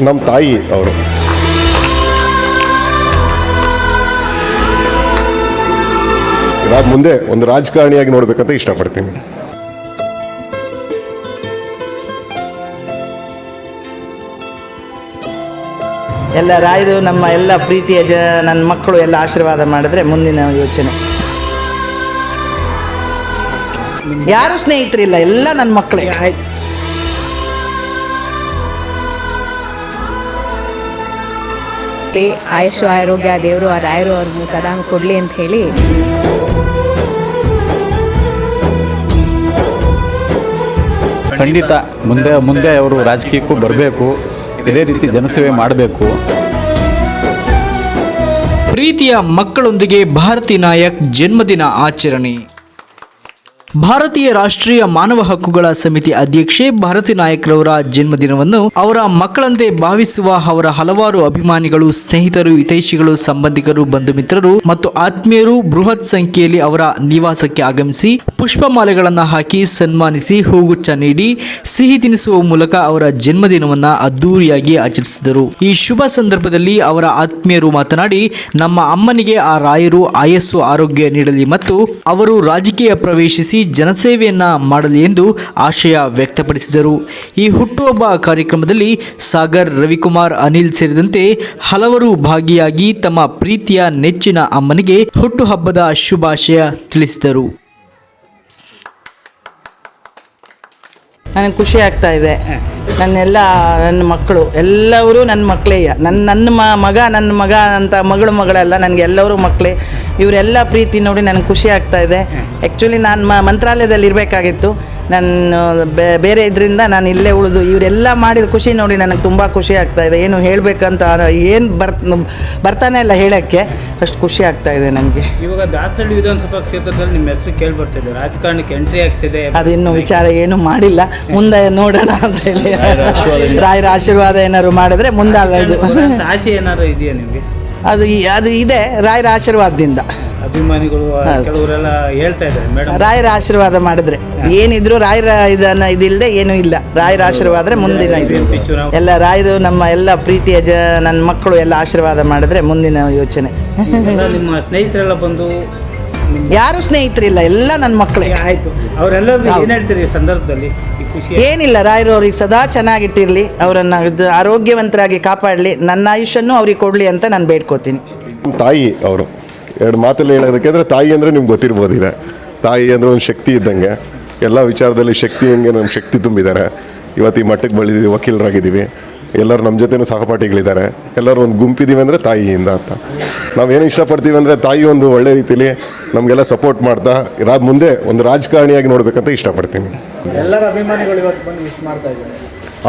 ನಮ್ಮ ತಾಯಿ ಅವರು. ಮುಂದೆ ಒಂದು ರಾಜಕಾರಣಿಯಾಗಿ ನೋಡ್ಬೇಕಂತ ಇಷ್ಟಪಡ್ತೀನಿ. ಎಲ್ಲ ರಾಯರು ನಮ್ಮ ಎಲ್ಲ ಪ್ರೀತಿಯ ನನ್ನ ಮಕ್ಕಳು ಎಲ್ಲ ಆಶೀರ್ವಾದ ಮಾಡಿದ್ರೆ ಮುಂದಿನ ಯೋಚನೆ. ಯಾರು ಸ್ನೇಹಿತರಿಲ್ಲ, ಎಲ್ಲ ನನ್ನ ಮಕ್ಕಳೇ. ಆಯುಷು ಆರೋಗ್ಯ ದೇವರು ಆ ರಾಯರು ಅವ್ರಿಗೂ ಸದಾ ಕೊಡಲಿ ಅಂತ ಹೇಳಿ. ಖಂಡಿತ ಮುಂದೆ ಅವರು ರಾಜಕೀಯಕ್ಕೂ ಬರಬೇಕು, ಇದೇ ರೀತಿ ಜನಸೇವೆ ಮಾಡಬೇಕು. ಪ್ರೀತಿಯ ಮಕ್ಕಳೊಂದಿಗೆ ಭಾರತಿ ನಾಯಕ್ ಜನ್ಮದಿನ ಆಚರಣೆ. ಭಾರತೀಯ ರಾಷ್ಟ್ರೀಯ ಮಾನವ ಹಕ್ಕುಗಳ ಸಮಿತಿ ಅಧ್ಯಕ್ಷೆ ಭಾರತಿ ನಾಯಕ್ರವರ ಜನ್ಮದಿನವನ್ನು ಅವರ ಮಕ್ಕಳಂತೆ ಭಾವಿಸುವ ಅವರ ಹಲವಾರು ಅಭಿಮಾನಿಗಳು, ಸ್ನೇಹಿತರು, ಹಿತೈಷಿಗಳು, ಸಂಬಂಧಿಕರು, ಬಂಧು ಮಿತ್ರರು ಮತ್ತು ಆತ್ಮೀಯರು ಬೃಹತ್ ಸಂಖ್ಯೆಯಲ್ಲಿ ಅವರ ನಿವಾಸಕ್ಕೆ ಆಗಮಿಸಿ ಪುಷ್ಪಮಾಲೆಗಳನ್ನು ಹಾಕಿ ಸನ್ಮಾನಿಸಿ ಹೂಗುಚ್ಛ ನೀಡಿ ಸಿಹಿ ತಿನಿಸುವ ಮೂಲಕ ಅವರ ಜನ್ಮದಿನವನ್ನು ಅದ್ದೂರಿಯಾಗಿ ಆಚರಿಸಿದರು. ಈ ಶುಭ ಸಂದರ್ಭದಲ್ಲಿ ಅವರ ಆತ್ಮೀಯರು ಮಾತನಾಡಿ, ನಮ್ಮ ಅಮ್ಮನಿಗೆ ಆ ರಾಯರು ಆಯಸ್ಸು ಆರೋಗ್ಯ ನೀಡಲಿ ಮತ್ತು ಅವರು ರಾಜಕೀಯ ಪ್ರವೇಶಿಸಿ ಜನಸೇವೆಯನ್ನ ಮಾಡಲಿ ಎಂದು ಆಶಯ ವ್ಯಕ್ತಪಡಿಸಿದರು. ಈ ಹುಟ್ಟುಹಬ್ಬ ಕಾರ್ಯಕ್ರಮದಲ್ಲಿ ಸಾಗರ್, ರವಿಕುಮಾರ್, ಅನಿಲ್ ಸೇರಿದಂತೆ ಹಲವರು ಭಾಗಿಯಾಗಿ ತಮ್ಮ ಪ್ರೀತಿಯ ನೆಚ್ಚಿನ ಅಮ್ಮನಿಗೆ ಹುಟ್ಟುಹಬ್ಬದ ಶುಭಾಶಯ ತಿಳಿಸಿದರು. ನನಗೆ ಖುಷಿ ಆಗ್ತಾ ಇದೆ. ನನ್ನ ಮಕ್ಕಳು ಎಲ್ಲರೂ ನನ್ನ ಮಕ್ಕಳೇ. ನನ್ನ ಮಗ ಅಂತ ಮಗಳಲ್ಲ, ನನಗೆ ಎಲ್ಲರೂ ಮಕ್ಕಳೇ. ಇವರೆಲ್ಲ ಪ್ರೀತಿ ನೋಡಿ ನನಗೆ ಖುಷಿ ಆಗ್ತಾ ಇದೆ. ಆ್ಯಕ್ಚುಲಿ ನಾನು ಮಂತ್ರಾಲಯದಲ್ಲಿ ಇರಬೇಕಾಗಿತ್ತು, ನಾನು ಬೇರೆ ಇದರಿಂದ ನಾನು ಇಲ್ಲೇ ಉಳಿದು ಇವರೆಲ್ಲ ಮಾಡಿದ ಖುಷಿ ನೋಡಿ ನನಗೆ ತುಂಬ ಖುಷಿ ಆಗ್ತಾ ಇದೆ. ಏನು ಹೇಳಬೇಕಂತ ಏನು ಬರ್ತಾನೆ ಇಲ್ಲ ಹೇಳೋಕ್ಕೆ, ಅಷ್ಟು ಖುಷಿ ಆಗ್ತಾ ಇದೆ ನನಗೆ. ಇವಾಗ ದಾಸಹಳ್ಳಿ ವಿಧಾನಸಭಾ ಕ್ಷೇತ್ರದಲ್ಲಿ ನಿಮ್ಮ ಹೆಸರು ಕೇಳಿಬರ್ತಿದೆ, ರಾಜಕಾರಣಕ್ಕೆ ಎಂಟ್ರಿ ಆಗ್ತಿದೆ. ಅದಿನ್ನೂ ವಿಚಾರ ಏನು ಮಾಡಿಲ್ಲ, ಮುಂದೆ ನೋಡೋಣ ಅಂತ ಹೇಳಿ. ರಾಯರ ಆಶೀರ್ವಾದ ಏನಾದ್ರು ಮಾಡಿದ್ರೆ ಮುಂದೆ ಅಲ್ಲ ಇದು ಆಸೆ ಏನಾದ್ರು ಇದೆಯಾ ನಿಮಗೆ? ಅದು ಇದೆ ರಾಯರ ಆಶೀರ್ವಾದದಿಂದ. ಅಭಿಮಾನಿಗಳು ಕೆಲವರೆಲ್ಲ ಹೇಳ್ತಾ ಇದ್ದಾರೆ ಮೇಡಮ್, ರಾಯರ ಆಶೀರ್ವಾದ ಮಾಡಿದ್ರೆ ಏನಿದ್ರು ರಾಯರ ಇದಿಲ್ಲದೆ ಏನೂ ಇಲ್ಲ. ರಾಯರ ಆಶೀರ್ವಾದ ಮುಂದಿನ ಇದು ಎಲ್ಲ ರಾಯರು ನಮ್ಮ ಎಲ್ಲ ಪ್ರೀತಿಯ ನನ್ನ ಮಕ್ಕಳು ಎಲ್ಲ ಆಶೀರ್ವಾದ ಮಾಡಿದ್ರೆ ಮುಂದಿನ ಯೋಚನೆ. ನಿಮ್ಮ ಸ್ನೇಹಿತರೆಲ್ಲ ಬಂದು ಯಾರು ಸ್ನೇಹಿತರಿಲ್ಲ, ಎಲ್ಲ ನನ್ನ ಮಕ್ಕಳೇ. ಆಯ್ತು, ಅವರೆಲ್ಲ ಏನು ಹೇಳ್ತೀರಿ ಈ ಸಂದರ್ಭದಲ್ಲಿ? ಏನಿಲ್ಲ, ರಾಯರು ಅವ್ರಿಗೆ ಸದಾ ಚೆನ್ನಾಗಿಟ್ಟಿರಲಿ, ಅವರನ್ನು ಆರೋಗ್ಯವಂತರಾಗಿ ಕಾಪಾಡಲಿ, ನನ್ನ ಆಯುಷ್ಯನ್ನು ಅವ್ರಿಗೆ ಕೊಡಲಿ ಅಂತ ನಾನು ಬೇಡ್ಕೋತೀನಿ. ತಾಯಿ ಅವರು ಎರಡು ಮಾತಲ್ಲಿ ಹೇಳೋದಕ್ಕೆ ಅಂದರೆ, ತಾಯಿ ಅಂದರೆ ನಿಮ್ಗೆ ಗೊತ್ತಿರ್ಬೋದಿದೆ. ತಾಯಿ ಅಂದರೆ ಒಂದು ಶಕ್ತಿ ಇದ್ದಂಗೆ, ಎಲ್ಲ ವಿಚಾರದಲ್ಲಿ ಶಕ್ತಿ ಹಂಗೆ ನಮ್ಮ ಶಕ್ತಿ ತುಂಬಿದ್ದಾರೆ. ಇವತ್ತು ಈ ಮಟ್ಟಕ್ಕೆ ಬೆಳೆದಿದ್ದೀವಿ, ವಕೀಲರಾಗಿದ್ದೀವಿ, ಎಲ್ಲರೂ ನಮ್ಮ ಜೊತೆನೂ ಸಹಪಾಠಿಗಳಿದ್ದಾರೆ, ಎಲ್ಲರೂ ಒಂದು ಗುಂಪಿದ್ದೀವಿ ಅಂದರೆ ತಾಯಿಯಿಂದ ಅಂತ. ನಾವೇನು ಇಷ್ಟಪಡ್ತೀವಿ ಅಂದರೆ, ತಾಯಿ ಒಂದು ಒಳ್ಳೆ ರೀತಿಯಲ್ಲಿ ನಮಗೆಲ್ಲ ಸಪೋರ್ಟ್ ಮಾಡ್ತಾ ಮುಂದೆ ಒಂದು ರಾಜಕಾರಣಿಯಾಗಿ ನೋಡಬೇಕಂತ ಇಷ್ಟಪಡ್ತೀನಿ. ಎಲ್ಲರ ಅಭಿಮಾನಿಗಳು ಇವತ್ತು ಬಂದು ವಿಶ್ ಮಾಡ್ತಾ ಇದ್ದಾರೆ.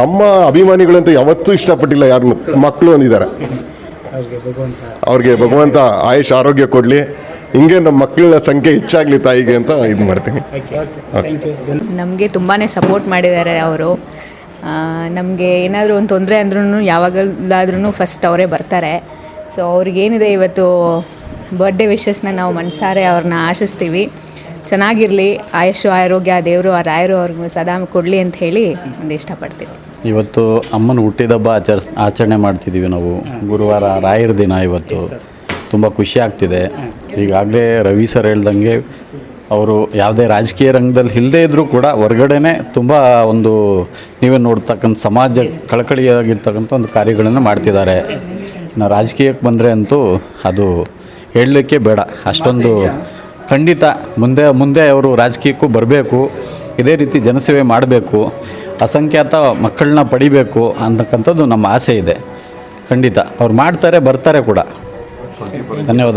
ಅಮ್ಮ ಅಭಿಮಾನಿಗಳು ಅಂತ ಯಾವತ್ತೂ ಇಷ್ಟಪಟ್ಟಿಲ್ಲ ಯಾರನ್ನು, ಮಕ್ಕಳು ಒಂದಿದ್ದಾರೆ. ಅವ್ರಿಗೆ ಭಗವಂತ ಆಯುಷ್ ಆರೋಗ್ಯ ಕೊಡಲಿ, ಹಿಂಗೆ ನಮ್ಮ ಮಕ್ಕಳ ಸಂಖ್ಯೆ ಹೆಚ್ಚಾಗಲಿ ತಾಯಿಗೆ ಅಂತ ಇದು ಮಾಡ್ತೀನಿ. ನಮಗೆ ತುಂಬಾ ಸಪೋರ್ಟ್ ಮಾಡಿದ್ದಾರೆ ಅವರು. ನಮಗೆ ಏನಾದರೂ ಒಂದು ತೊಂದರೆ ಅಂದ್ರೂ ಯಾವಾಗಲಾದ್ರೂ ಫಸ್ಟ್ ಅವರೇ ಬರ್ತಾರೆ. ಸೊ ಅವ್ರಿಗೇನಿದೆ ಇವತ್ತು ಬರ್ಡೇ ವಿಶಸ್ನ ನಾವು ಮನಸಾರೆ ಅವ್ರನ್ನ ಆಶಿಸ್ತೀವಿ. ಚೆನ್ನಾಗಿರಲಿ, ಆಯುಷು ಆರೋಗ್ಯ ದೇವರು ಆ ರಾಯರು ಅವ್ರಿಗೂ ಸದಾ ಕೊಡಲಿ ಅಂತ ಹೇಳಿ ಒಂದು ಇಷ್ಟಪಡ್ತೀವಿ. ಇವತ್ತು ಅಮ್ಮನ ಹುಟ್ಟಿದಬ್ಬ ಆಚರಣೆ ಮಾಡ್ತಿದ್ದೀವಿ ನಾವು. ಗುರುವಾರ ರಾಯರ ದಿನ ಇವತ್ತು. ತುಂಬ ಖುಷಿ ಆಗ್ತಿದೆ. ಈಗಾಗಲೇ ರವಿ ಸರ್ ಹೇಳ್ದಂಗೆ ಅವರು ಯಾವುದೇ ರಾಜಕೀಯ ರಂಗದಲ್ಲಿ ಇಲ್ಲದೇ ಇದ್ದರೂ ಕೂಡ ಹೊರಗಡೆನೇ ತುಂಬ ಒಂದು ನೀವೇ ನೋಡ್ತಕ್ಕಂಥ ಸಮಾಜ ಕಳಕಳಿಯಾಗಿರ್ತಕ್ಕಂಥ ಒಂದು ಕಾರ್ಯಗಳನ್ನು ಮಾಡ್ತಿದ್ದಾರೆ. ಇನ್ನು ರಾಜಕೀಯಕ್ಕೆ ಬಂದರೆ ಅಂತೂ ಅದು ಹೇಳಲಿಕ್ಕೆ ಬೇಡ, ಅಷ್ಟೊಂದು ಖಂಡಿತ ಮುಂದೆ ಅವರು ರಾಜಕೀಯಕ್ಕೂ ಬರಬೇಕು, ಇದೇ ರೀತಿ ಜನಸೇವೆ ಮಾಡಬೇಕು, ಅಸಂಖ್ಯಾತ ಮಕ್ಕಳನ್ನ ಪಡಿಬೇಕು ಅಂತಕ್ಕಂಥದ್ದು ನಮ್ಮ ಆಸೆ ಇದೆ. ಖಂಡಿತ ಅವ್ರು ಮಾಡ್ತಾರೆ, ಬರ್ತಾರೆ ಕೂಡ. ಧನ್ಯವಾದ.